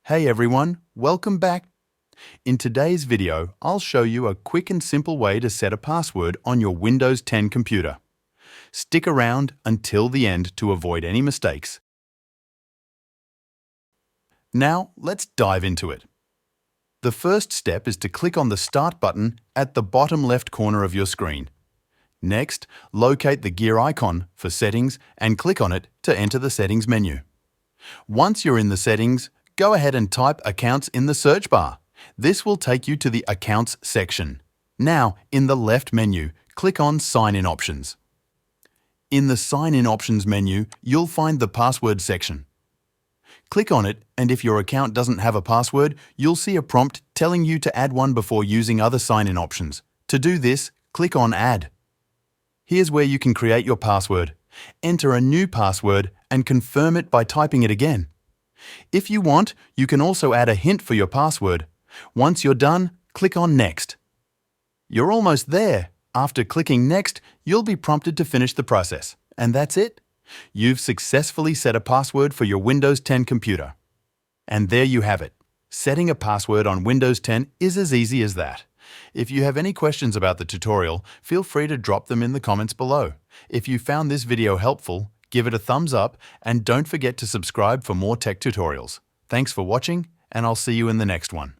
Hey everyone, welcome back. In today's video, I'll show you a quick and simple way to set a password on your Windows 10 computer. Stick around until the end to avoid any mistakes. Now, let's dive into it. The first step is to click on the Start button at the bottom left corner of your screen. Next, locate the gear icon for Settings and click on it to enter the Settings menu. Once you're in the settings, go ahead and type Accounts in the search bar. This will take you to the Accounts section. Now, in the left menu, click on Sign In Options. In the Sign In Options menu, you'll find the Password section. Click on it, and if your account doesn't have a password, you'll see a prompt telling you to add one before using other sign-in options. To do this, click on Add. Here's where you can create your password. Enter a new password and confirm it by typing it again. If you want, you can also add a hint for your password. Once you're done, click on Next. You're almost there. After clicking Next, you'll be prompted to finish the process. And that's it. You've successfully set a password for your Windows 10 computer. And there you have it. Setting a password on Windows 10 is as easy as that. If you have any questions about the tutorial, feel free to drop them in the comments below. If you found this video helpful, give it a thumbs up and don't forget to subscribe for more tech tutorials. Thanks for watching, and I'll see you in the next one.